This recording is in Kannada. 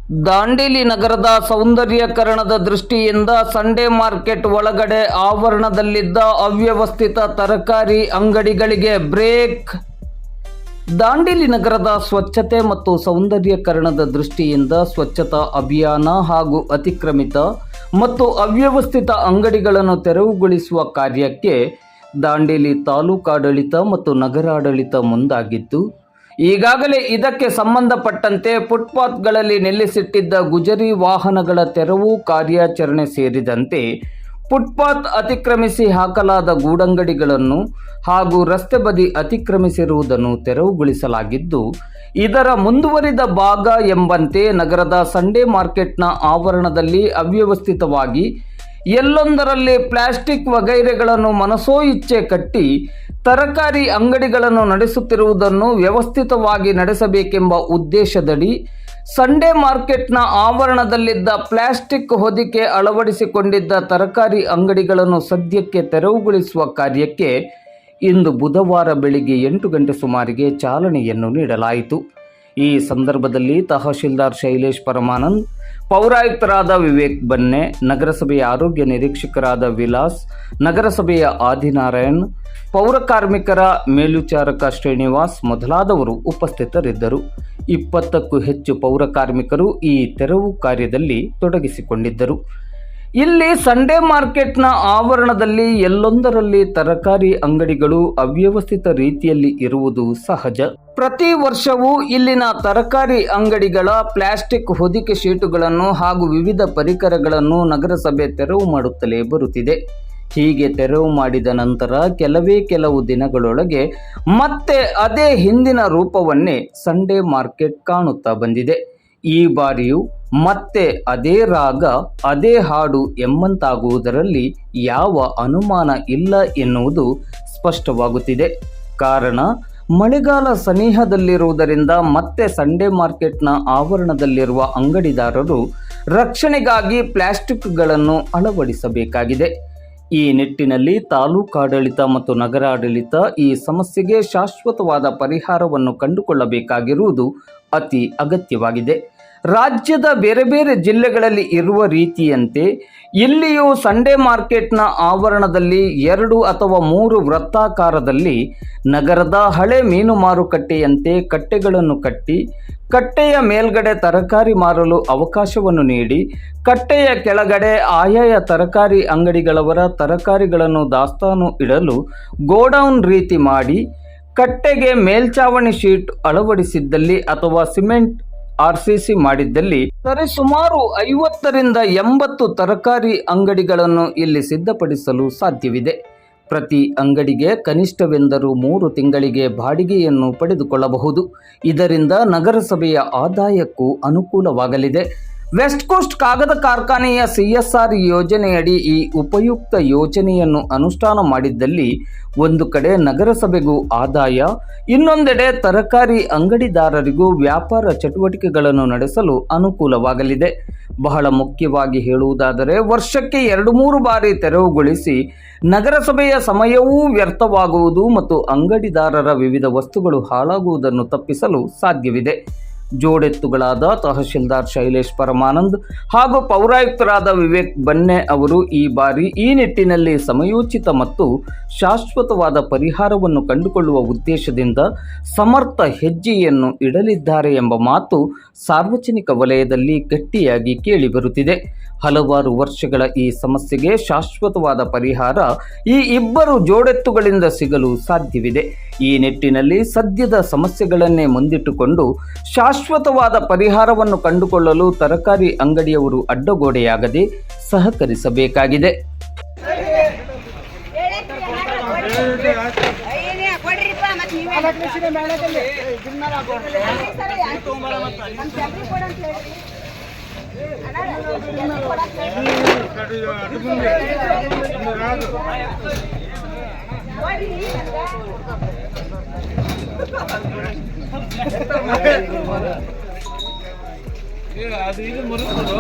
ದಾಂಡೇಲಿ ನಗರದ ಸೌಂದರ್ಯೀಕರಣದ ದೃಷ್ಟಿಯಿಂದ ಸಂಡೇ ಮಾರ್ಕೆಟ್ ಒಳಗಡೆ ಆವರಣದಲ್ಲಿದ್ದ ಅವ್ಯವಸ್ಥಿತ ತರಕಾರಿ ಅಂಗಡಿಗಳಿಗೆ ಬ್ರೇಕ್. ದಾಂಡೇಲಿ ನಗರದ ಸ್ವಚ್ಛತೆ ಮತ್ತು ಸೌಂದರ್ಯೀಕರಣದ ದೃಷ್ಟಿಯಿಂದ ಸ್ವಚ್ಛತಾ ಅಭಿಯಾನ ಹಾಗೂ ಅತಿಕ್ರಮಿತ ಮತ್ತು ಅವ್ಯವಸ್ಥಿತ ಅಂಗಡಿಗಳನ್ನು ತೆರವುಗೊಳಿಸುವ ಕಾರ್ಯಕ್ಕೆ ದಾಂಡೇಲಿ ತಾಲೂಕಾಡಳಿತ ಮತ್ತು ನಗರಾಡಳಿತ ಮುಂದಾಗಿದ್ದು, ಈಗಾಗಲೇ ಇದಕ್ಕೆ ಸಂಬಂಧಪಟ್ಟಂತೆ ಫುಟ್ಪಾತ್ಗಳಲ್ಲಿ ನಿಲ್ಲಿಸಿಟ್ಟಿದ್ದ ಗುಜರಿ ವಾಹನಗಳ ತೆರವು ಕಾರ್ಯಾಚರಣೆ ಸೇರಿದಂತೆ ಫುಟ್ಪಾತ್ ಅತಿಕ್ರಮಿಸಿ ಹಾಕಲಾದ ಗೂಡಂಗಡಿಗಳನ್ನು ಹಾಗೂ ರಸ್ತೆ ಬದಿ ಅತಿಕ್ರಮಿಸಿರುವುದನ್ನು ತೆರವುಗೊಳಿಸಲಾಗಿದ್ದು, ಇದರ ಮುಂದುವರಿದ ಭಾಗ ಎಂಬಂತೆ ನಗರದ ಸಂಡೇ ಮಾರ್ಕೆಟ್ನ ಆವರಣದಲ್ಲಿ ಅವ್ಯವಸ್ಥಿತವಾಗಿ ಎಲ್ಲೊಂದರಲ್ಲಿ ಪ್ಲಾಸ್ಟಿಕ್ ವಗೈರೆಗಳನ್ನು ಮನಸೋ ಇಚ್ಛೆ ಕಟ್ಟಿ ತರಕಾರಿ ಅಂಗಡಿಗಳನ್ನು ನಡೆಸುತ್ತಿರುವುದನ್ನು ವ್ಯವಸ್ಥಿತವಾಗಿ ನಡೆಸಬೇಕೆಂಬ ಉದ್ದೇಶದಡಿ ಸಂಡೇ ಮಾರ್ಕೆಟ್ನ ಆವರಣದಲ್ಲಿದ್ದ ಪ್ಲಾಸ್ಟಿಕ್ ಹೊದಿಕೆ ಅಳವಡಿಸಿಕೊಂಡಿದ್ದ ತರಕಾರಿ ಅಂಗಡಿಗಳನ್ನು ಸದ್ಯಕ್ಕೆ ತೆರವುಗೊಳಿಸುವ ಕಾರ್ಯಕ್ಕೆ ಇಂದು ಬುಧವಾರ ಬೆಳಿಗ್ಗೆ 8 ಗಂಟೆ ಸುಮಾರಿಗೆ ಚಾಲನೆಯನ್ನು ನೀಡಲಾಯಿತು. ಈ ಸಂದರ್ಭದಲ್ಲಿ ತಹಶೀಲ್ದಾರ್ ಶೈಲೇಶ್ ಪರಮಾನಂದ್, ಪೌರಾಯುಕ್ತರಾದ ವಿವೇಕ್ ಬನ್ನೆ, ನಗರಸಭೆಯ ಆರೋಗ್ಯ ನಿರೀಕ್ಷಕರಾದ ವಿಲಾಸ್, ನಗರಸಭೆಯ ಆದಿನಾರಾಯಣ್, ಪೌರಕಾರ್ಮಿಕರ ಮೇಲ್ವಿಚಾರಕ ಶ್ರೀನಿವಾಸ್ ಮೊದಲಾದವರು ಉಪಸ್ಥಿತರಿದ್ದರು. 20ಕ್ಕೂ ಹೆಚ್ಚು ಪೌರಕಾರ್ಮಿಕರು ಈ ತೆರವು ಕಾರ್ಯದಲ್ಲಿ ತೊಡಗಿಸಿಕೊಂಡಿದ್ದರು. ಇಲ್ಲಿ ಸಂಡೇ ಮಾರ್ಕೆಟ್ನ ಆವರಣದಲ್ಲಿ ಎಲ್ಲೊಂದರಲ್ಲಿ ತರಕಾರಿ ಅಂಗಡಿಗಳು ಅವ್ಯವಸ್ಥಿತ ರೀತಿಯಲ್ಲಿ ಇರುವುದು ಸಹಜ. ಪ್ರತಿ ವರ್ಷವೂ ಇಲ್ಲಿನ ತರಕಾರಿ ಅಂಗಡಿಗಳ ಪ್ಲಾಸ್ಟಿಕ್ ಹೊದಿಕೆ ಶೀಟುಗಳನ್ನು ಹಾಗೂ ವಿವಿಧ ಪರಿಕರಗಳನ್ನು ನಗರಸಭೆ ತೆರವು ಮಾಡುತ್ತಲೇ ಬರುತ್ತಿದೆ. ಹೀಗೆ ತೆರವು ಮಾಡಿದ ನಂತರ ಕೆಲವು ದಿನಗಳೊಳಗೆ ಮತ್ತೆ ಅದೇ ಹಿಂದಿನ ರೂಪವನ್ನೇ ಸಂಡೇ ಮಾರ್ಕೆಟ್ ಕಾಣುತ್ತಾ ಬಂದಿದೆ. ಈ ಬಾರಿಯೂ ಮತ್ತೆ ಅದೇ ರಾಗ ಅದೇ ಹಾಡು ಎಂಬಂತಾಗುವುದರಲ್ಲಿ ಯಾವ ಅನುಮಾನ ಇಲ್ಲ ಎನ್ನುವುದು ಸ್ಪಷ್ಟವಾಗುತ್ತಿದೆ. ಕಾರಣ, ಮಳೆಗಾಲ ಸನಿಹದಲ್ಲಿರುವುದರಿಂದ ಮತ್ತೆ ಸಂಡೇ ಮಾರ್ಕೆಟ್ನ ಆವರಣದಲ್ಲಿರುವ ಅಂಗಡಿದಾರರು ರಕ್ಷಣೆಗಾಗಿ ಪ್ಲಾಸ್ಟಿಕ್ಗಳನ್ನು ಅಳವಡಿಸಬೇಕಾಗಿದೆ. ಈ ನಿಟ್ಟಿನಲ್ಲಿ ತಾಲೂಕಾಡಳಿತ ಮತ್ತು ನಗರಾಡಳಿತ ಈ ಸಮಸ್ಯೆಗೆ ಶಾಶ್ವತವಾದ ಪರಿಹಾರವನ್ನು ಕಂಡುಕೊಳ್ಳಬೇಕಾಗಿರುವುದು ಅತಿ ಅಗತ್ಯವಾಗಿದೆ. ರಾಜ್ಯದ ಬೇರೆ ಬೇರೆ ಜಿಲ್ಲೆಗಳಲ್ಲಿ ಇರುವ ರೀತಿಯಂತೆ ಇಲ್ಲಿಯೂ ಸಂಡೇ ಮಾರ್ಕೆಟ್ನ ಆವರಣದಲ್ಲಿ 2 ಅಥವಾ 3 ವೃತ್ತಾಕಾರದಲ್ಲಿ ನಗರದ ಹಳೆ ಮೀನು ಮಾರುಕಟ್ಟೆಯಂತೆ ಕಟ್ಟೆಗಳನ್ನು ಕಟ್ಟಿ, ಕಟ್ಟೆಯ ಮೇಲ್ಗಡೆ ತರಕಾರಿ ಮಾರಲು ಅವಕಾಶವನ್ನು ನೀಡಿ, ಕಟ್ಟೆಯ ಕೆಳಗಡೆ ಆಯಾಯ ತರಕಾರಿ ಅಂಗಡಿಗಳವರ ತರಕಾರಿಗಳನ್ನು ದಾಸ್ತಾನು ಇಡಲು ಗೋಡೌನ್ ರೀತಿ ಮಾಡಿ, ಕಟ್ಟೆಗೆ ಮೇಲ್ಚಾವಣಿ ಶೀಟ್ ಅಳವಡಿಸಿದ್ದಲ್ಲಿ ಅಥವಾ ಸಿಮೆಂಟ್ RCC ಮಾಡಿದ್ದಲ್ಲಿ ಸರಿಸುಮಾರು 50ರಿಂದ 80 ತರಕಾರಿ ಅಂಗಡಿಗಳನ್ನು ಇಲ್ಲಿ ಸಿದ್ಧಪಡಿಸಲು ಸಾಧ್ಯವಿದೆ. ಪ್ರತಿ ಅಂಗಡಿಗೆ ಕನಿಷ್ಠವೆಂದರೂ 3 ತಿಂಗಳಿಗೆ ಬಾಡಿಗೆಯನ್ನು ಪಡೆದುಕೊಳ್ಳಬಹುದು. ಇದರಿಂದ ನಗರಸಭೆಯ ಆದಾಯಕ್ಕೂ ಅನುಕೂಲವಾಗಲಿದೆ. ವೆಸ್ಟ್ ಕೋಸ್ಟ್ ಕಾಗದ ಕಾರ್ಖಾನೆಯ CSR ಯೋಜನೆಯಡಿ ಈ ಉಪಯುಕ್ತ ಯೋಜನೆಯನ್ನು ಅನುಷ್ಠಾನ ಮಾಡಿದ್ದಲ್ಲಿ ಒಂದು ಕಡೆ ನಗರಸಭೆಗೂ ಆದಾಯ, ಇನ್ನೊಂದೆಡೆ ತರಕಾರಿ ಅಂಗಡಿದಾರರಿಗೂ ವ್ಯಾಪಾರ ಚಟುವಟಿಕೆಗಳನ್ನು ನಡೆಸಲು ಅನುಕೂಲವಾಗಲಿದೆ. ಬಹಳ ಮುಖ್ಯವಾಗಿ ಹೇಳುವುದಾದರೆ, ವರ್ಷಕ್ಕೆ 2-3 ಬಾರಿ ತೆರವುಗೊಳಿಸಿ ನಗರಸಭೆಯ ಸಮಯವೂ ವ್ಯರ್ಥವಾಗುವುದು ಮತ್ತು ಅಂಗಡಿದಾರರ ವಿವಿಧ ವಸ್ತುಗಳು ಹಾಳಾಗುವುದನ್ನು ತಪ್ಪಿಸಲು ಸಾಧ್ಯವಿದೆ. ಜೋಡೆತ್ತುಗಳಾದ ತಹಶೀಲ್ದಾರ್ ಶೈಲೇಶ್ ಪರಮಾನಂದ್ ಹಾಗೂ ಪೌರಾಯುಕ್ತರಾದ ವಿವೇಕ್ ಬನ್ನೆ ಅವರು ಈ ಬಾರಿ ಈ ನಿಟ್ಟಿನಲ್ಲಿ ಸಮಯೋಚಿತ ಮತ್ತು ಶಾಶ್ವತವಾದ ಪರಿಹಾರವನ್ನು ಕಂಡುಕೊಳ್ಳುವ ಉದ್ದೇಶದಿಂದ ಸಮರ್ಥ ಹೆಜ್ಜೆಯನ್ನು ಇಡಲಿದ್ದಾರೆ ಎಂಬ ಮಾತು ಸಾರ್ವಜನಿಕ ವಲಯದಲ್ಲಿ ಗಟ್ಟಿಯಾಗಿ ಕೇಳಿಬರುತ್ತಿದೆ. ಹಲವಾರು ವರ್ಷಗಳ ಈ ಸಮಸ್ಯೆಗೆ ಶಾಶ್ವತವಾದ ಪರಿಹಾರ ಈ ಇಬ್ಬರು ಜೋಡೆತ್ತುಗಳಿಂದ ಸಿಗಲು ಸಾಧ್ಯವಿದೆ. ಈ ನಿಟ್ಟಿನಲ್ಲಿ ಸದ್ಯದ ಸಮಸ್ಯೆಗಳನ್ನೇ ಮುಂದಿಟ್ಟುಕೊಂಡು ಶಾಶ್ವತವಾದ ಪರಿಹಾರವನ್ನು ಕಂಡುಕೊಳ್ಳಲು ತರಕಾರಿ ಅಂಗಡಿಯವರು ಅಡ್ಡಗೋಡೆಯಾಗದೆ ಸಹಕರಿಸಬೇಕಾಗಿದೆ. ಅದು ಇದು ಮುರಿದು